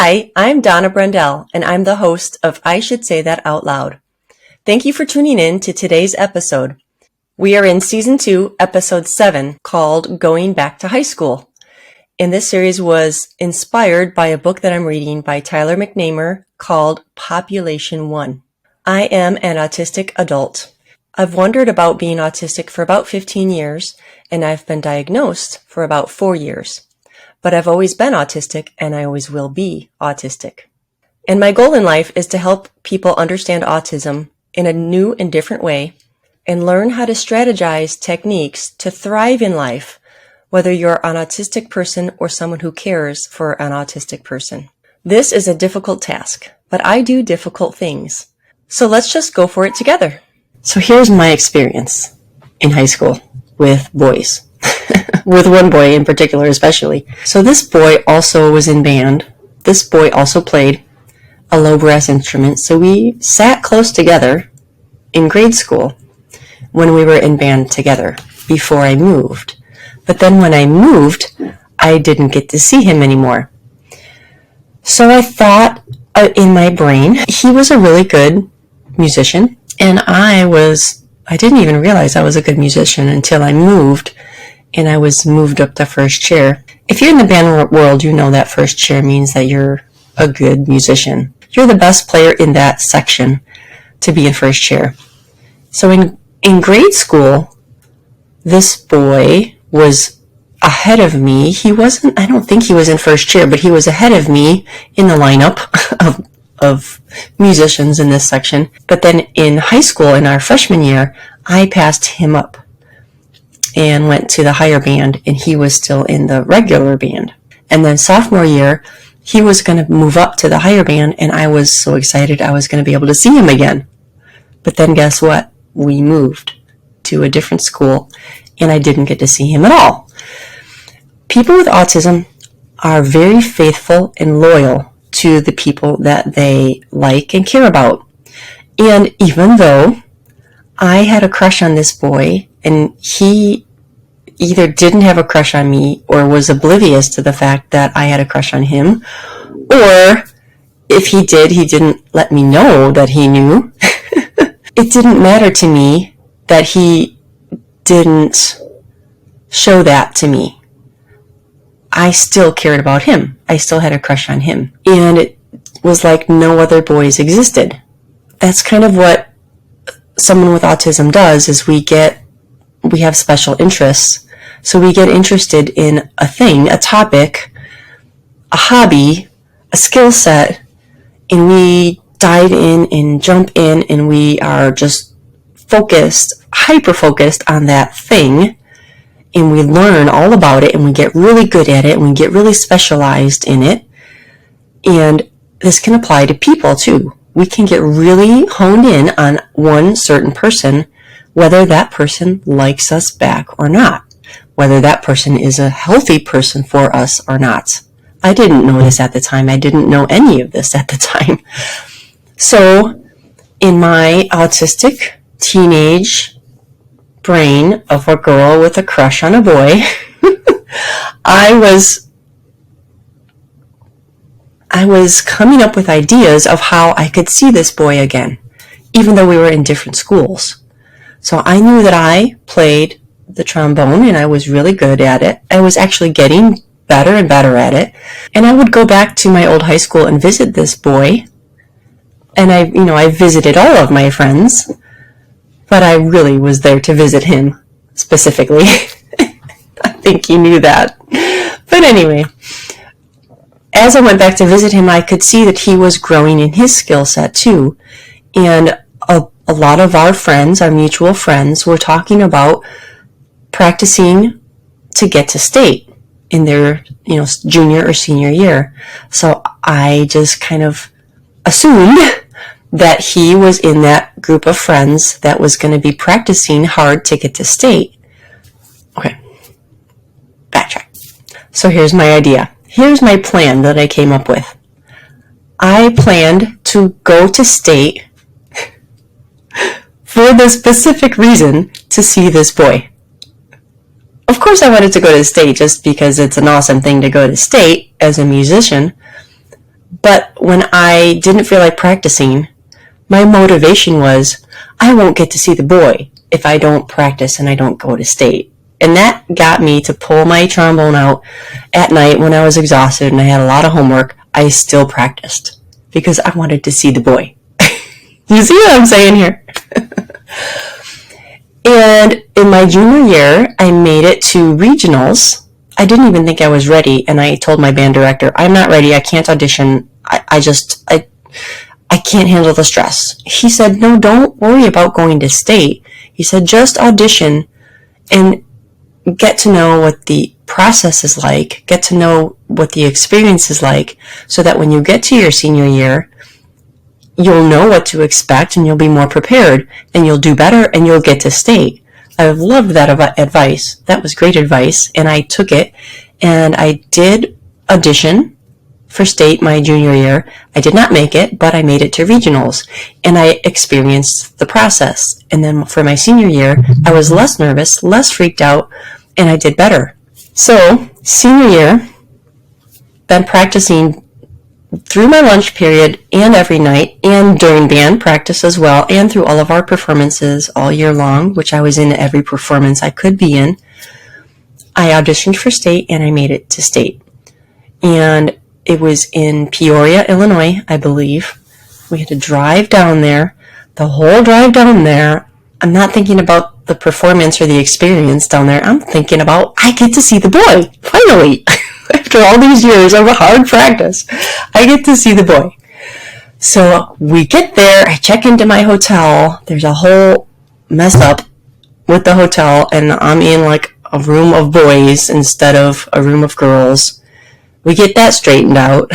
Hi, I'm Donna Brendel, and I'm the host of I Should Say That Out Loud. Thank you for tuning in to today's episode. We are in Season 2, Episode 7, called Going Back to High School. And this series was inspired by a book that I'm reading by Tyler McNamer called Population 1. I am an autistic adult. I've wondered about being autistic for about 15 years, and I've been diagnosed for about 4 years. But I've always been autistic, and I always will be autistic. And my goal in life is to help people understand autism in a new and different way and learn how to strategize techniques to thrive in life, whether you're an autistic person or someone who cares for an autistic person. This is a difficult task, but I do difficult things. So let's just go for it together. So here's my experience in high school with boys. With one boy in particular especially. So this boy also was in band. This boy also played a low brass instrument. So we sat close together in grade school when we were in band together before I moved. But then when I moved, I didn't get to see him anymore. So I thought in my brain, he was a really good musician. And I didn't even realize I was a good musician until I moved. And I was moved up to first chair. If you're in the band world, you know that first chair means that you're a good musician. You're the best player in that section to be in first chair. So in grade school, this boy was ahead of me. I don't think he was in first chair, but he was ahead of me in the lineup of musicians in this section. But then in high school, in our freshman year, I passed him up and went to the higher band, and he was still in the regular band. And then sophomore year, he was going to move up to the higher band, and I was so excited I was going to be able to see him again. But then guess what? We moved to a different school, and I didn't get to see him at all. People with autism are very faithful and loyal to the people that they like and care about. And even though I had a crush on this boy, and he either didn't have a crush on me or was oblivious to the fact that I had a crush on him, or if he did, he didn't let me know that he knew. It didn't matter to me that he didn't show that to me. I still cared about him. I still had a crush on him. And it was like no other boys existed. That's kind of what someone with autism does, is we have special interests. So we get interested in a thing, a topic, a hobby, a skill set, and we dive in and jump in, and we are just hyper-focused on that thing, and we learn all about it, and we get really good at it, and we get really specialized in it. And this can apply to people too. We can get really honed in on one certain person, whether that person likes us back or not, whether that person is a healthy person for us or not. I didn't know this at the time. I didn't know any of this at the time. So in my autistic teenage brain of a girl with a crush on a boy, I was coming up with ideas of how I could see this boy again, even though we were in different schools. So I knew that I played the trombone and I was really good at it. I was actually getting better and better at it. And I would go back to my old high school and visit this boy. And I visited all of my friends, but I really was there to visit him specifically. I think he knew that. But anyway, as I went back to visit him, I could see that he was growing in his skill set too. And a lot of our friends, our mutual friends, were talking about practicing to get to state in their, junior or senior year. So I just kind of assumed that he was in that group of friends that was going to be practicing hard to get to state. Okay, backtrack. So here's my idea. Here's my plan that I came up with. I planned to go to state for the specific reason to see this boy. Of course I wanted to go to state just because it's an awesome thing to go to state as a musician, But when I didn't feel like practicing, my motivation was, I won't get to see the boy if I don't practice and I don't go to state. And that got me to pull my trombone out at night when I was exhausted and I had a lot of homework. I still practiced because I wanted to see the boy. You see what I'm saying here? And in my junior year, I made it to regionals. I didn't even think I was ready, and I told my band director, I'm not ready, I can't audition, I can't handle the stress. He said, no, don't worry about going to state. He said, just audition and get to know what the process is like, get to know what the experience is like, so that when you get to your senior year, you'll know what to expect and you'll be more prepared and you'll do better and you'll get to state. I loved that advice. That was great advice, and I took it, and I did audition for state my junior year. I did not make it, but I made it to regionals, and I experienced the process. And then for my senior year, I was less nervous, less freaked out, and I did better. So, senior year, been practicing through my lunch period and every night and during band practice as well, and through all of our performances all year long, which I was in every performance I could be in. I auditioned for state and I made it to state. And it was in Peoria, Illinois, I believe. We had to drive down there. The whole drive down there, I'm not thinking about the performance or the experience down there. I'm thinking about, I get to see the boy, finally. After all these years of hard practice, I get to see the boy. So we get there, I check into my hotel, there's a whole mess up with the hotel, and I'm in like a room of boys instead of a room of girls. We get that straightened out.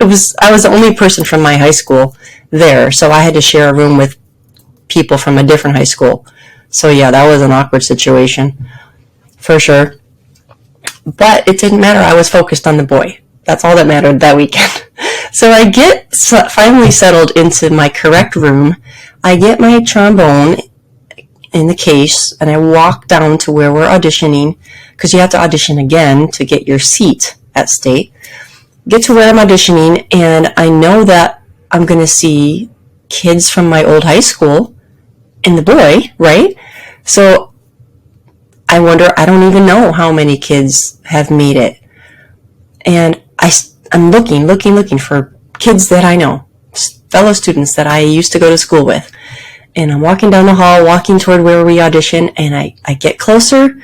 I was the only person from my high school there, so I had to share a room with people from a different high school. So yeah, that was an awkward situation, for sure. But it didn't matter. I was focused on the boy. That's all that mattered that weekend. So I get finally settled into my correct room. I get my trombone in the case, and I walk down to where we're auditioning, because you have to audition again to get your seat at state. Get to where I'm auditioning, and I know that I'm going to see kids from my old high school and the boy, right? So I wonder, I don't even know how many kids have made it. And I'm looking for kids that I know, fellow students that I used to go to school with. And I'm walking down the hall, walking toward where we audition, and I get closer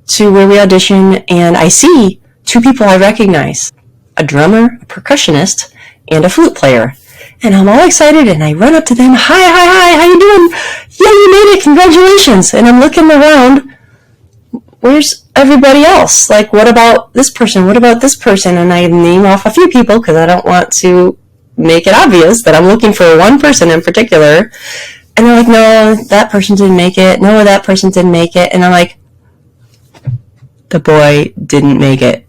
to where we audition, and I see two people I recognize, a drummer, a percussionist, and a flute player. And I'm all excited, and I run up to them, hi, how you doing? Yeah, you made it, congratulations. And I'm looking around, where's everybody else? Like, what about this person? What about this person? And I name off a few people because I don't want to make it obvious that I'm looking for one person in particular. And they're like, no, that person didn't make it. No, that person didn't make it. And I'm like, the boy didn't make it.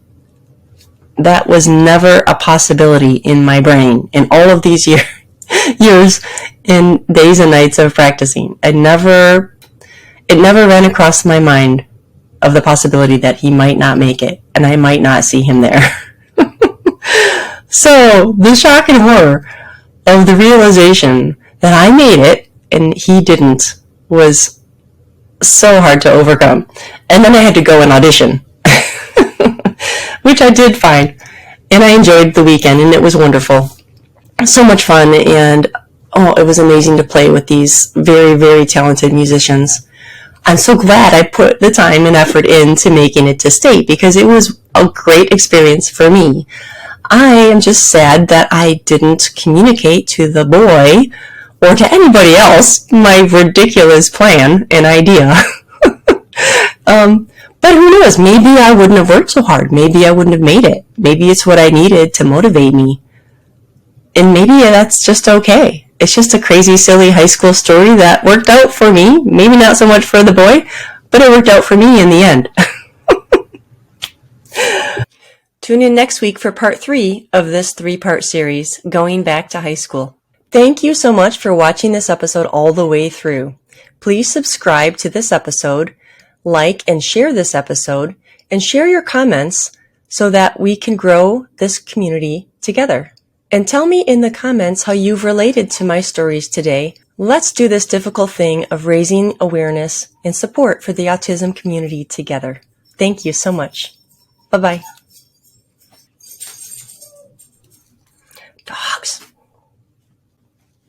That was never a possibility in my brain in all of these years and days and nights of practicing. It never ran across my mind of the possibility that he might not make it and I might not see him there. So the shock and horror of the realization that I made it and he didn't was so hard to overcome. And then I had to go and audition, which I did fine. And I enjoyed the weekend and it was wonderful. So much fun, and it was amazing to play with these very, very talented musicians. I'm so glad I put the time and effort into making it to state because it was a great experience for me. I am just sad that I didn't communicate to the boy or to anybody else my ridiculous plan and idea. But who knows? Maybe I wouldn't have worked so hard. Maybe I wouldn't have made it. Maybe it's what I needed to motivate me. And maybe that's just okay. It's just a crazy, silly high school story that worked out for me. Maybe not so much for the boy, but it worked out for me in the end. Tune in next week for part 3 of this 3-part series, Going Back to High School. Thank you so much for watching this episode all the way through. Please subscribe to this episode, like and share this episode, and share your comments so that we can grow this community together. And tell me in the comments how you've related to my stories today. Let's do this difficult thing of raising awareness and support for the autism community together. Thank you so much. Bye-bye.